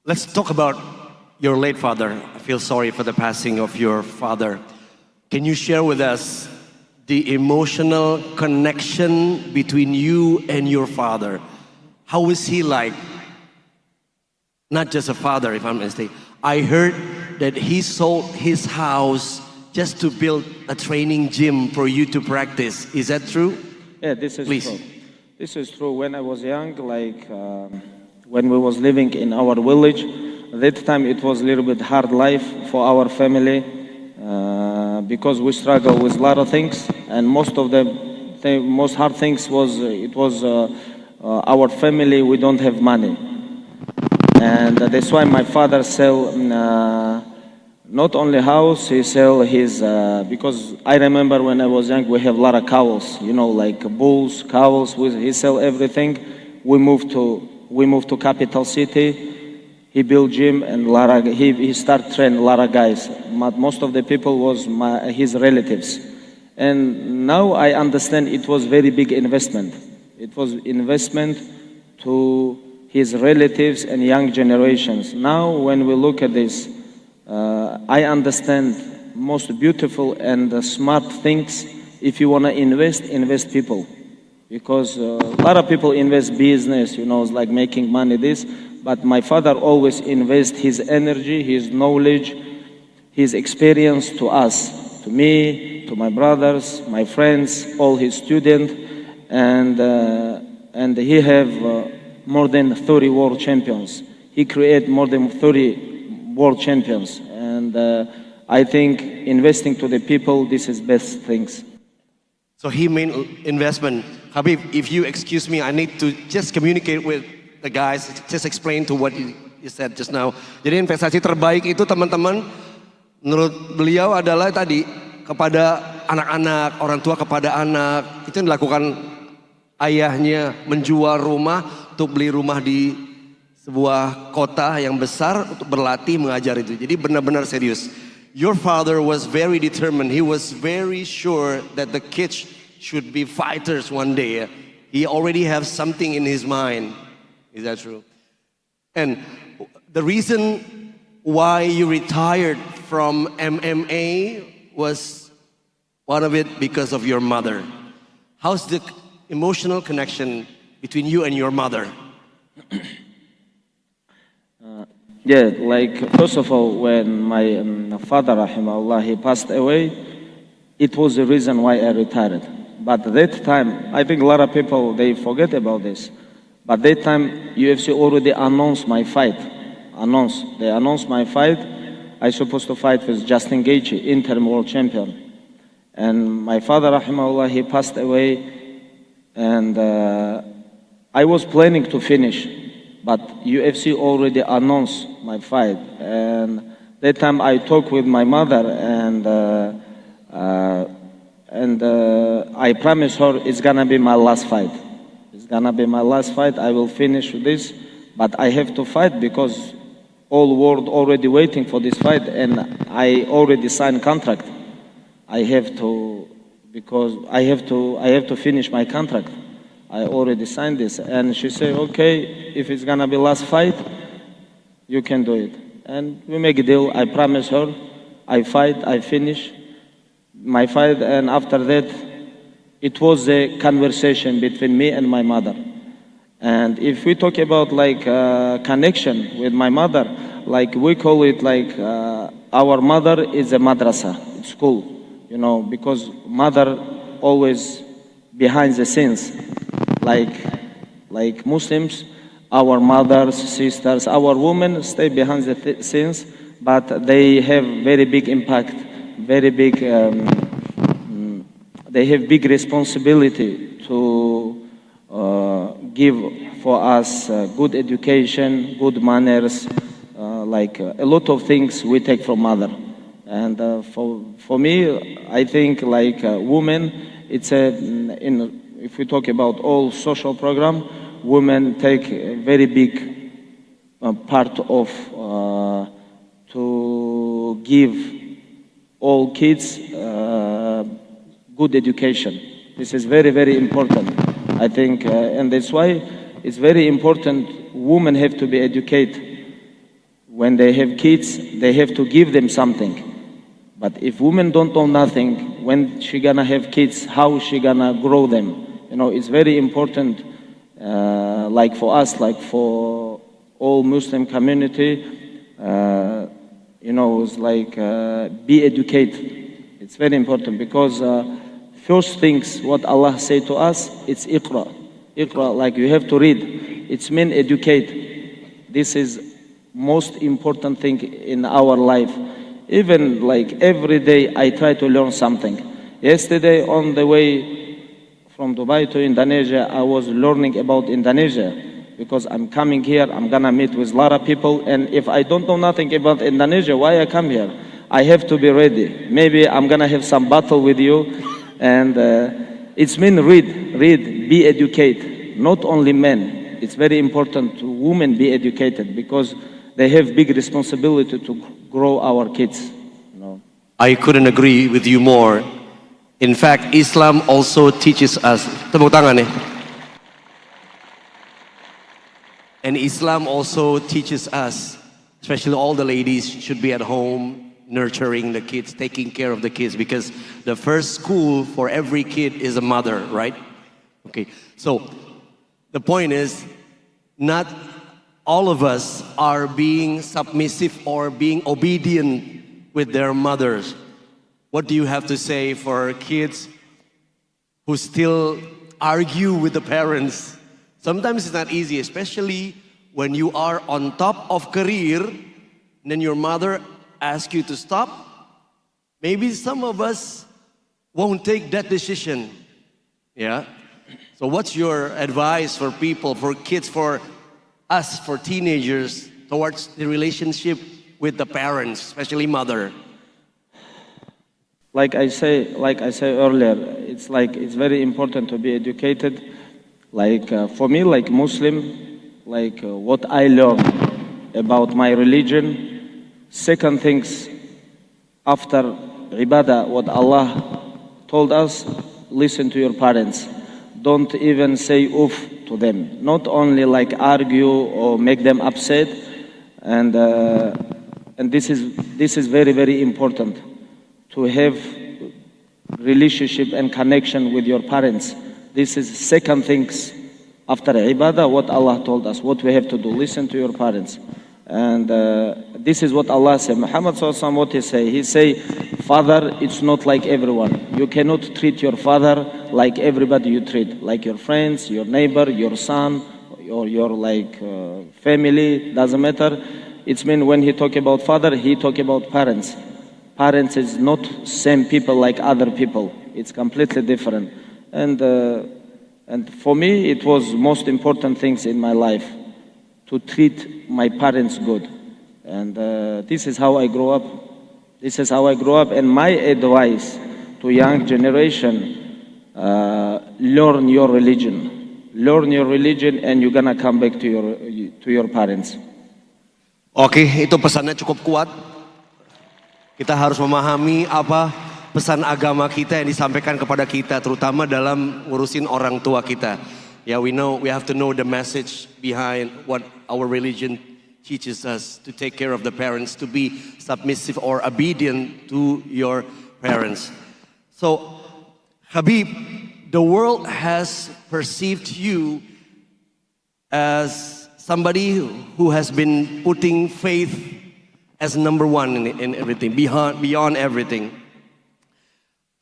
Let's talk about your late father. I feel sorry for the passing of your father. Can you share with us the emotional connection between you and your father? How is he like? Not just a father, if I'm mistaken. I heard that he sold his house just to build a training gym for you to practice. Is that true? Yeah, this is Please. true. This is true. When I was young, when we was living in our village, that time it was a little bit hard life for our family because we struggle with a lot of things, and most of the most hard things was our family. We don't have money, and that's why my father sell not only house, he sell his because I remember when I was young, we have a lot of cows, like bulls, cows. He sell everything. We moved to capital city. He built gym and he start train a lot of guys. But most of the people was his relatives. And now I understand it was very big investment. It was investment to his relatives and young generations. Now when we look at this, I understand most beautiful and smart things. If you want to invest people. Because a lot of people invest business, it's like making money this. But my father always invest his energy, his knowledge, his experience to us, to me, to my brothers, my friends, all his students, and he have more than 30 world champions. He create more than 30 world champions, and I think investing to the people, this is best things. So he made investment. Habib, if you excuse me, I need to just communicate with the guys, just explain to what you said just now. Jadi investasi terbaik itu teman-teman, menurut beliau adalah tadi kepada anak-anak, orang tua kepada anak. Itu yang dilakukan ayahnya, menjual rumah untuk beli rumah di sebuah kota yang besar untuk berlatih mengajar itu. Jadi benar-benar serius. Your father was very determined. He was very sure that the kids should be fighters one day. He already has something in his mind. Is that true? And the reason why you retired from MMA was one of it because of your mother. How's the emotional connection between you and your mother? Yeah, first of all, when my father, rahimahullah, he passed away, it was the reason why I retired. But at that time, I think a lot of people, they forget about this. But that time, UFC already announced my fight. They announced my fight. I supposed to fight with Justin Gaethje, interim world champion. And my father, rahimahullah, he passed away. And I was planning to finish. But UFC already announced my fight. And that time I talked with my mother and I promised her it's gonna be my last fight. It's gonna be my last fight. I will finish this, but I have to fight because all world already waiting for this fight, and I already signed contract. I have to finish my contract. I already signed this, and she said, "Okay, if it's gonna be last fight, you can do it." And we make a deal. I promise her, I fight, I finish my fight, and after that, it was a conversation between me and my mother. And if we talk about connection with my mother, we call it our mother is a madrasa, it's school, because mother always behind the scenes, like Muslims, our mothers, sisters, our women stay behind the scenes, but they have very big impact, very big. They have big responsibility to give for us good education, good manners, a lot of things we take from mother. And for me, I think women, if we talk about all social program, women take a very big part of to give all kids good education. This is very, very important, I think, and that's why it's very important women have to be educated when they have kids, they have to give them something. But if women don't know nothing, when she gonna have kids, how she gonna grow them? You know, it's very important, like for us, like for all Muslim community, you know, it's like be educated. It's very important because first things what Allah say to us, it's Iqra. Iqra, like you have to read. It's mean educate. This is most important thing in our life. Even like every day I try to learn something. Yesterday on the way from Dubai to Indonesia, I was learning about Indonesia because I'm coming here, I'm gonna meet with a lot of people, and if I don't know nothing about Indonesia, why I come here? I have to be ready. Maybe I'm gonna have some battle with you, and it's mean read, be educated. Not only men. It's very important to women be educated because they have big responsibility to grow our kids. You know. I couldn't agree with you more. In fact, Islam also teaches us. Tepuk tangan nih. And Islam also teaches us, especially all the ladies, should be at home nurturing the kids, taking care of the kids, because the first school for every kid is a mother, right? Okay, so the point is, not all of us are being submissive or being obedient with their mothers. What do you have to say for kids who still argue with the parents? Sometimes it's not easy, especially when you are on top of career, and then your mother asks you to stop. Maybe some of us won't take that decision. Yeah? So what's your advice for people, for kids, for us, for teenagers, towards the relationship with the parents, especially mother? Like I say earlier, it's very important to be educated. Like for me, like Muslim, like what I learned about my religion. Second things after ibadah, what Allah told us, listen to your parents. Don't even say oof to them. Not only like argue or make them upset, and this is very, very important to have relationship and connection with your parents. This is second things after ibadah, what Allah told us, what we have to do. Listen to your parents. And this is what Allah said. Muhammad SAW, what he say? He say, father, it's not like everyone. You cannot treat your father like everybody you treat. Like your friends, your neighbor, your son, or your like family, doesn't matter. It's mean when he talk about father, he talk about parents. Parents is not same people like other people. It's completely different. And for me, it was most important things in my life to treat my parents good. And this is how I grew up. This is how I grew up. And my advice to young generation, learn your religion. Learn your religion and you're gonna come back to your parents. Oke, itu pesannya cukup kuat. Kita harus memahami apa pesan agama kita yang disampaikan kepada kita, terutama dalam ngurusin orang tua kita. Yeah, we have to know the message behind what our religion teaches us, to take care of the parents, to be submissive or obedient to your parents. So, Habib, the world has perceived you as somebody who has been putting faith as number one in everything, beyond everything.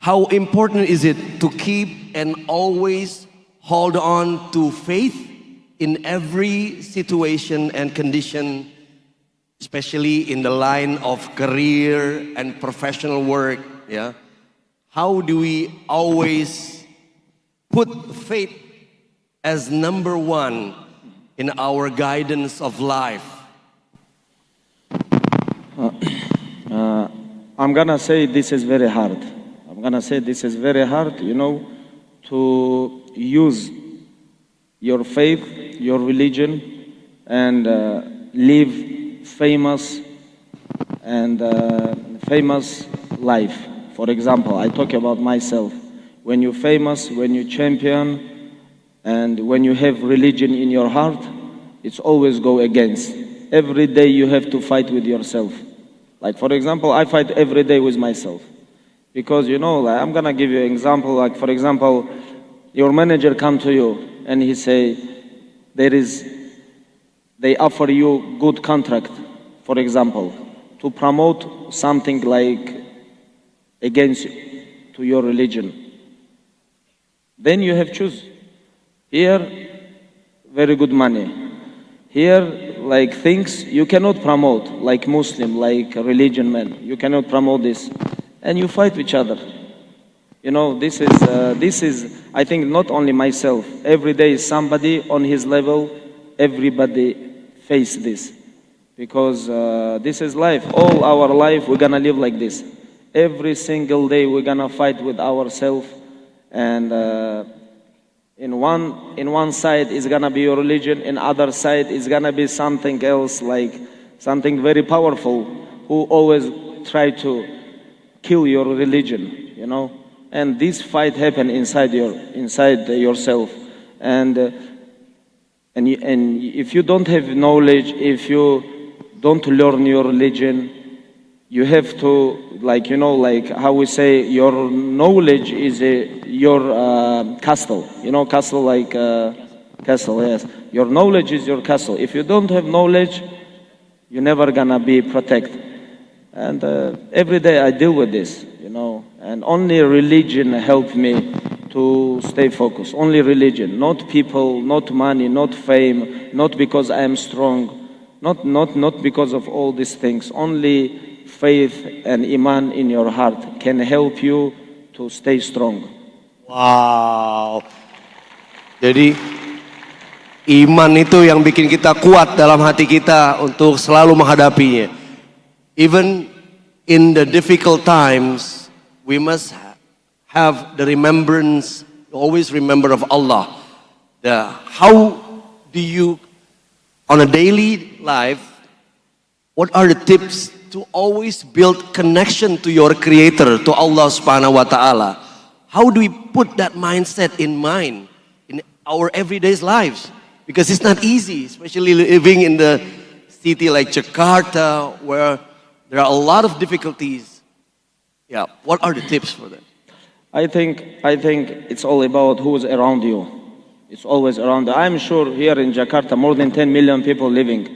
How important is it to keep and always hold on to faith in every situation and condition, especially in the line of career and professional work? Yeah. How do we always put faith as number one in our guidance of life? I'm gonna say this is very hard. You know, to use your faith, your religion, and live famous life. For example, I talk about myself. When you're famous, when you champion, and when you have religion in your heart, it's always go against. every day you have to fight with yourself. Like for example, I fight every day with myself. Because like, I'm gonna give you an example. Like for example, your manager come to you and he say, they offer you good contract, for example, to promote something like against to your religion. Then you have choose. Here, very good money. Here, like things you cannot promote, like Muslim, like a religion man. You cannot promote this. And you fight with each other. This is, I think, not only myself. Every day somebody on his level, everybody face this. Because this is life. All our life, we're gonna live like this. Every single day, we're gonna fight with ourselves. And in one side is gonna be your religion, in other side is gonna be something else, like something very powerful, who always try to kill your religion, and this fight happen inside yourself, and if you don't have knowledge, if you don't learn your religion, you have to, like how we say, your knowledge is your castle, castle, like castle, yes, your knowledge is your castle. If you don't have knowledge, you're never gonna be protected. And every day I deal with this, and only religion helped me to stay focused. Only religion, not people, not money, not fame, not because I am strong, not because of all these things. Only faith and iman in your heart can help you to stay strong. Wow. Jadi iman itu yang bikin kita kuat dalam hati kita untuk selalu menghadapinya. Even in the difficult times, we must have the remembrance, always remember of Allah. How do you, on a daily life, what are the tips to always build connection to your Creator, to Allah Subhanahu wa Ta'ala? How do we put that mindset in mind in our everyday lives? Because it's not easy, especially living in the city like Jakarta, where there are a lot of difficulties. Yeah, what are the tips for that? I think it's all about who's around you. It's always around. I'm sure here in Jakarta, more than 10 million people living.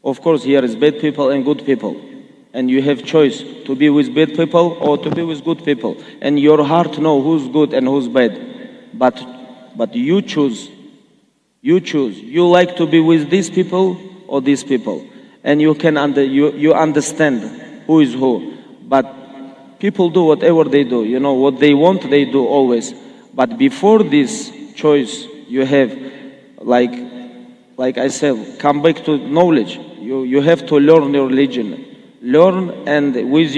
Of course, here is bad people and good people. And you have choice to be with bad people or to be with good people. And your heart know who's good and who's bad. But you choose. You choose. You like to be with these people or these people. And you understand who is who. But people do whatever they do. What they want, they do always. But before this choice, you have, like I said, come back to knowledge. You have to learn your religion. Learn, and with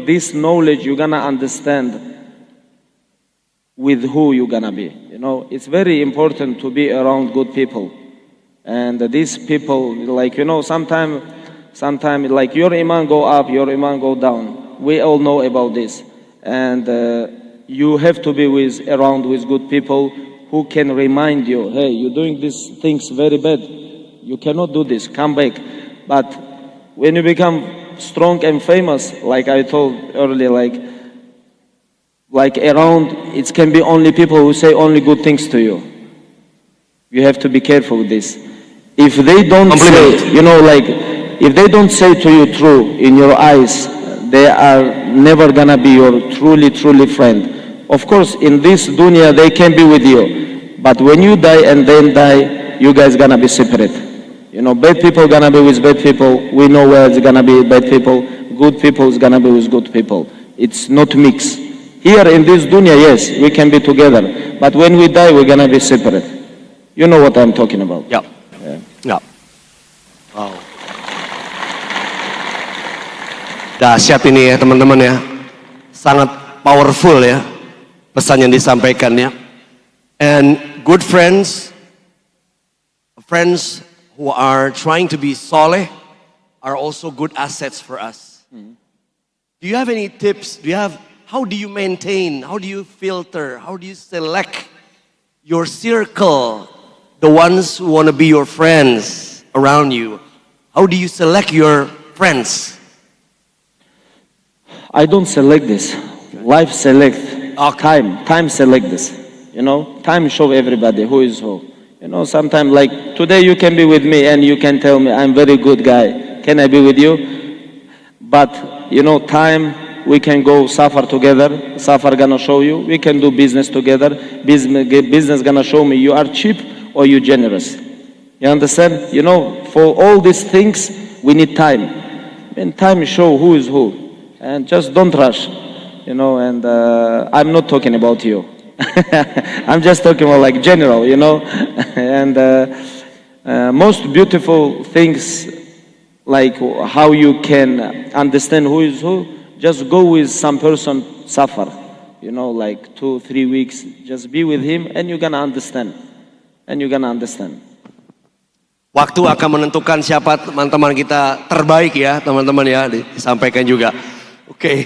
this knowledge, you're gonna understand with who you're gonna be. It's very important to be around good people. And these people, sometimes like your iman go up, your iman go down. We all know about this. And you have to be around with good people who can remind you, hey, you're doing these things very bad. You cannot do this, come back. But when you become strong and famous, like I told earlier, like around, it can be only people who say only good things to you. You have to be careful with this. If they don't say, if they don't say to you true in your eyes, they are never gonna be your truly friend. Of course, in this dunya, they can be with you. But when you die and then die, you guys gonna be separate. Bad people gonna be with bad people. We know where it's gonna be bad people. Good people is gonna be with good people. It's not mixed. Here in this dunya, yes, we can be together. But when we die, we're gonna be separate. You know what I'm talking about. Yeah. Yeah. Wow. Dahsyat ini ya teman-teman ya. Sangat powerful ya pesan yang disampaikan ya. And good friends who are trying to be soleh are also good assets for us. Do you have any tips? How do you maintain? How do you filter? How do you select your circle? The ones who want to be your friends around you. How do you select your friends? I don't select this. Life select. Time select this. You know, time show everybody who is who. You know, sometimes like today you can be with me and you can tell me I'm very good guy. Can I be with you? But you know, time we can go suffer together. Suffer gonna show you. We can do business together. Business gonna show me you are cheap or you generous. You understand? You know, for all these things we need time. And time show who is who. And just don't rush. You know, and I'm not talking about you. I'm just talking about like general, you know. And most beautiful things, like how you can understand who is who, just go with some person suffer, you know, like 2-3 weeks, just be with him and you're gonna understand. And you're gonna understand. Waktu akan menentukan siapa teman-teman kita terbaik ya, teman-teman ya, disampaikan juga. Oke.